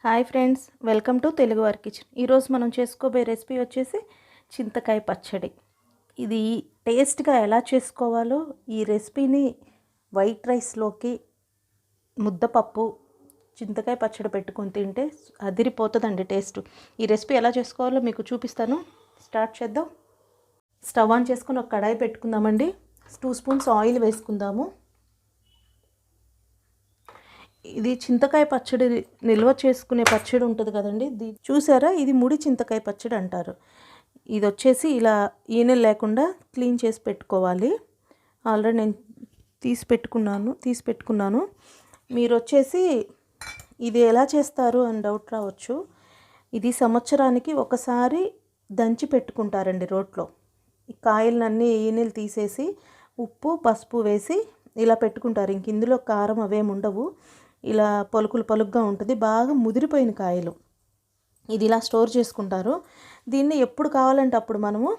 Hi friends, welcome to Telugu వారి kitchen. ఈరోజు మనం చేసుకోబోయే రెసిపీ వచ్చేసి చింతకాయ పచ్చడి. ఇది టేస్ట్గా ఎలా చేసుకోవాలో ఈ రెసిపీని వైట్ రైస్లోకి ముద్దపప్పు చింతకాయ పచ్చడి పెట్టుకొని తింటే అదిరిపోతుందండి టేస్ట్. ఈ రెసిపీ ఎలా చేసుకోవాలో మీకు చూపిస్తాను. స్టార్ట్ చేద్దాం. స్టవ్ ఆన్ చేసుకొని ఒక కడాయి పెట్టుకుందామండి. 2 స్పూన్స్ ఆయిల్ వేసుకుందాము. ఇది చింతకాయ పచ్చడి నిల్వ చేసుకునే పచ్చడి ఉంటుంది కదండి, చూసారా, ఇది ముడి చింతకాయ పచ్చడి అంటారు. ఇది వచ్చేసి ఇలా ఈనెలు లేకుండా క్లీన్ చేసి పెట్టుకోవాలి. ఆల్రెడీ నేను తీసి పెట్టుకున్నాను. మీరు వచ్చేసి ఇది ఎలా చేస్తారు అని డౌట్ రావచ్చు. ఇది సంవత్సరానికి ఒకసారి దంచి పెట్టుకుంటారండి రోట్లో. ఈ కాయలన్నీ ఈనెలు తీసేసి ఉప్పు పసుపు వేసి ఇలా పెట్టుకుంటారు. ఇంక ఇందులో కారం అవేమి ఉండవు. ఇలా పలుకుగా ఉంటుంది. బాగా ముదిరిపోయిన కాయలు ఇది ఇలా స్టోర్ చేసుకుంటారు. దీన్ని ఎప్పుడు కావాలంటే అప్పుడు మనము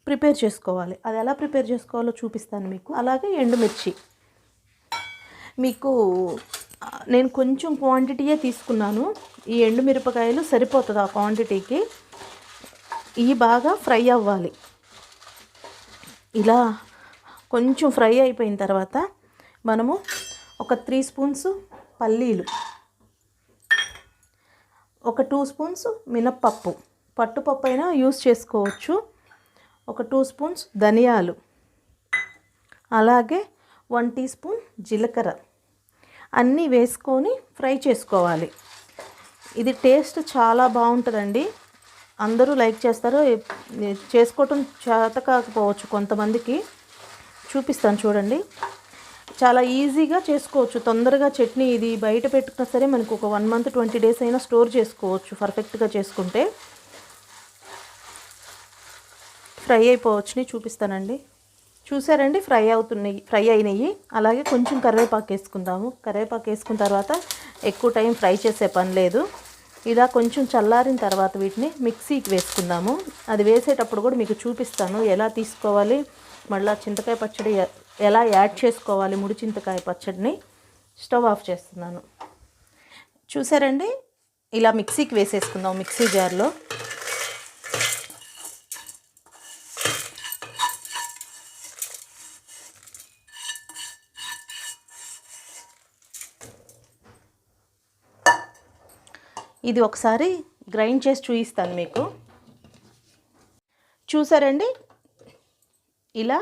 ప్రిపేర్ చేసుకోవాలి. అది ఎలా ప్రిపేర్ చేసుకోవాలో చూపిస్తాను మీకు. అలాగే ఎండుమిర్చి మీకు నేను కొంచెం క్వాంటిటీయే తీసుకున్నాను. ఈ ఎండుమిరపకాయలు సరిపోతుంది ఆ క్వాంటిటీకి. ఇవి బాగా ఫ్రై అవ్వాలి. ఇలా కొంచెం ఫ్రై అయిపోయిన తర్వాత మనము ఒక 3 స్పూన్స్ పల్లీలు, ఒక 2 స్పూన్స్ మినప్పప్పు, పట్టుపప్పు అయినా యూస్ చేసుకోవచ్చు, ఒక 2 స్పూన్స్ ధనియాలు, అలాగే 1 టీ స్పూన్ జీలకర్ర అన్నీ వేసుకొని ఫ్రై చేసుకోవాలి. ఇది టేస్ట్ చాలా బాగుంటుందండి. అందరూ లైక్ చేస్తారు. చేసుకోవటం చేత కాకపోవచ్చు కొంతమందికి. చూపిస్తాను చూడండి. చాలా ఈజీగా చేసుకోవచ్చు. తొందరగా చట్నీ ఇది బయట పెట్టుకున్నా సరే మనకు ఒక 1 మంత్ 20 డేస్ అయినా స్టోర్ చేసుకోవచ్చు పర్ఫెక్ట్గా చేసుకుంటే. ఫ్రై అయిపోవచ్చుని చూపిస్తానండి. చూసారండి, ఫ్రై అయినాయి. అలాగే కొంచెం కరివేపాకు వేసుకుందాము. కరివేపాకు వేసుకున్న తర్వాత ఎక్కువ టైం ఫ్రై చేసే పని లేదు. ఇలా కొంచెం చల్లారిన తర్వాత వీటిని మిక్సీకి వేసుకుందాము. అది వేసేటప్పుడు కూడా మీకు చూపిస్తాను ఎలా తీసుకోవాలి, మళ్ళీ చింతకాయ పచ్చడి ఎలా యాడ్ చేసుకోవాలి. ముడి చింతకాయ పచ్చడిని స్టవ్ ఆఫ్ చేస్తున్నాను. చూసారండి, ఇలా మిక్సీకి వేసేసుకుందాం. మిక్సీ జార్లో ఇది ఒకసారి గ్రైండ్ చేసి చూపిస్తాను మీకు. చూసారండి, ఇలా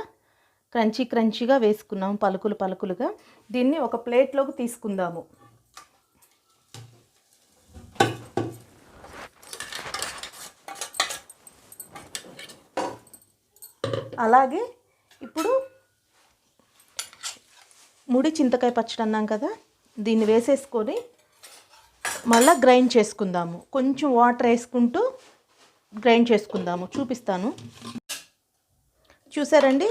క్రంచీగా వేసుకున్నాము, పలుకులుగా. దీన్ని ఒక ప్లేట్లోకి తీసుకుందాము. అలాగే ఇప్పుడు ముడి చింతకాయ పచ్చడి అన్నాం కదా, దీన్ని వేసేసుకొని మళ్ళీ గ్రైండ్ చేసుకుందాము. కొంచెం వాటర్ వేసుకుంటూ గ్రైండ్ చేసుకుందాము. చూపిస్తాను. చూసారండి,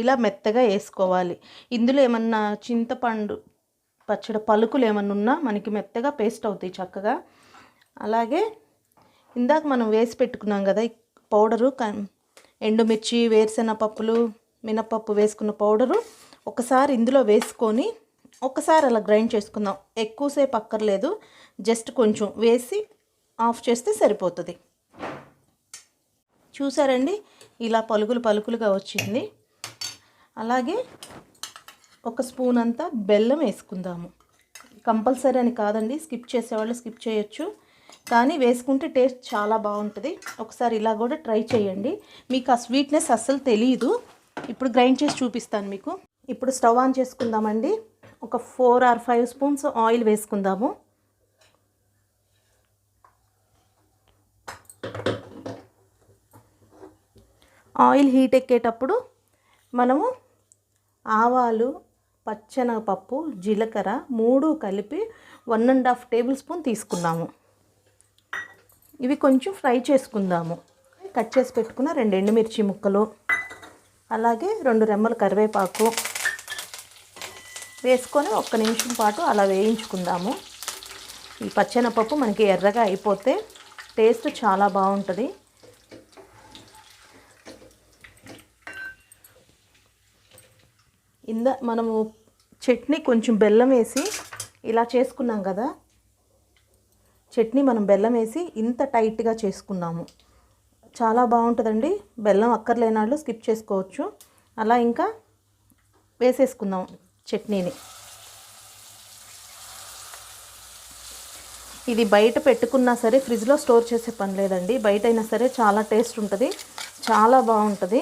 ఇలా మెత్తగా వేసుకోవాలి. ఇందులో ఏమన్నా చింతపండు పచ్చడి పలుకులు ఏమన్నా ఉన్నా మనకి మెత్తగా పేస్ట్ అవుతాయి చక్కగా. అలాగే ఇందాక మనం వేసి పెట్టుకున్నాం కదా ఈ పౌడరు, ఎండుమిర్చి, వేరుశెనగ పప్పులు, మినపప్పు వేసుకున్న పౌడరు ఒకసారి ఇందులో వేసుకొని ఒకసారి అలా గ్రైండ్ చేసుకుందాం. ఎక్కువసేపు అక్కర్లేదు, జస్ట్ కొంచెం వేసి ఆఫ్ చేస్తే సరిపోతుంది. చూసారండి, ఇలా పలుకులుగా వచ్చింది. అలాగే ఒక స్పూన్ అంతా బెల్లం వేసుకుందాము. కంపల్సరీ అని కాదండి, స్కిప్ చేసేవాళ్ళు స్కిప్ చేయొచ్చు, కానీ వేసుకుంటే టేస్ట్ చాలా బాగుంటుంది. ఒకసారి ఇలా కూడా ట్రై చేయండి. మీకు ఆ స్వీట్నెస్ అస్సలు తెలియదు. ఇప్పుడు గ్రైండ్ చేసి చూపిస్తాను మీకు. ఇప్పుడు స్టవ్ ఆన్ చేసుకుందామండి. ఒక 4 or 5 స్పూన్స్ ఆయిల్ వేసుకుందాము. ఆయిల్ హీట్ ఎక్కేటప్పుడు మనము ఆవాలు, పచ్చెనగపప్పు, జీలకర్ర 3 కలిపి 1.5 టేబుల్ స్పూన్ తీసుకున్నాము. ఇవి కొంచెం ఫ్రై చేసుకుందాము. కట్ చేసి పెట్టుకున్న 2 ఎండుమిర్చి ముక్కలు, అలాగే 2 రెమ్మల కరివేపాకు వేసుకొని 1 నిమిషం పాటు అలా వేయించుకుందాము. ఈ పచ్చెనగపప్పు మనకి ఎర్రగా అయిపోతే టేస్ట్ చాలా బాగుంటుంది. మనము చట్నీ కొంచెం బెల్లం వేసి ఇలా చేసుకున్నాం కదా, చట్నీ మనం బెల్లం వేసి ఇంత టైట్గా చేసుకున్నాము. చాలా బాగుంటుందండి. బెల్లం అక్కర్లేని వాళ్ళు స్కిప్ చేసుకోవచ్చు. అలా ఇంకా వేసేసుకుందాం చట్నీని. ఇది బయట పెట్టుకున్నా సరే ఫ్రిడ్జ్లో స్టోర్ చేసే పని లేదండి. బయట అయినా సరే చాలా టేస్ట్ ఉంటుంది, చాలా బాగుంటుంది.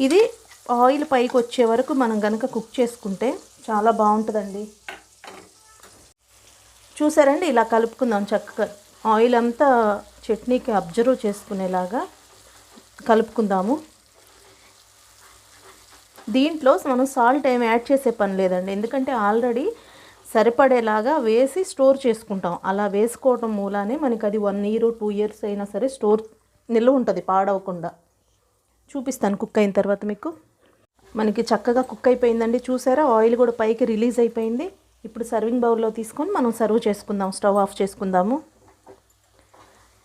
ఇది ఆయిల్ పైకి వచ్చే వరకు మనం కనుక కుక్ చేసుకుంటే చాలా బాగుంటుందండి. చూసారండి, ఇలా కలుపుకుందాం చక్కగా. ఆయిల్ అంతా చట్నీకి అబ్జర్వ్ చేసుకునేలాగా కలుపుకుందాము. దీంట్లో మనం సాల్ట్ ఏమి యాడ్ చేసే పని లేదండి, ఎందుకంటే ఆల్రెడీ సరిపడేలాగా వేసి స్టోర్ చేసుకుంటాం. అలా వేసుకోవటం మూలానే మనకి అది 1 year 2 years అయినా సరే స్టోర్ నిల్వ ఉంటుంది పాడవకుండా. చూపిస్తాను కుక్ అయిన తర్వాత మీకు. మనకి చక్కగా కుక్ అయిపోయిందండి. చూసారా, ఆయిల్ కూడా పైకి రిలీజ్ అయిపోయింది. ఇప్పుడు సర్వింగ్ బౌల్లో తీసుకొని మనం సర్వ్ చేసుకుందాం. స్టవ్ ఆఫ్ చేసుకుందాము.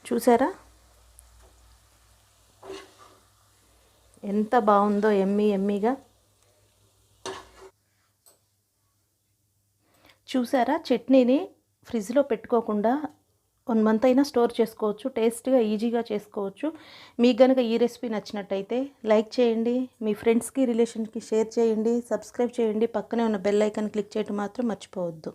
చూసారా ఎంత బాగుందో, ఎమ్మీగా. చూసారా, చట్నీని ఫ్రిడ్జ్లో పెట్టుకోకుండా 1 month అయినా స్టోర్ చేసుకోవచ్చు. టేస్ట్గా ఈజీగా చేసుకోవచ్చు. మీకు కనుక ఈ రెసిపీ నచ్చినట్టయితే లైక్ చేయండి, మీ ఫ్రెండ్స్కి రిలేషన్కి షేర్ చేయండి, సబ్స్క్రైబ్ చేయండి. పక్కనే ఉన్న బెల్ ఐకాన్ క్లిక్ చేయడం మాత్రం మర్చిపోవద్దు.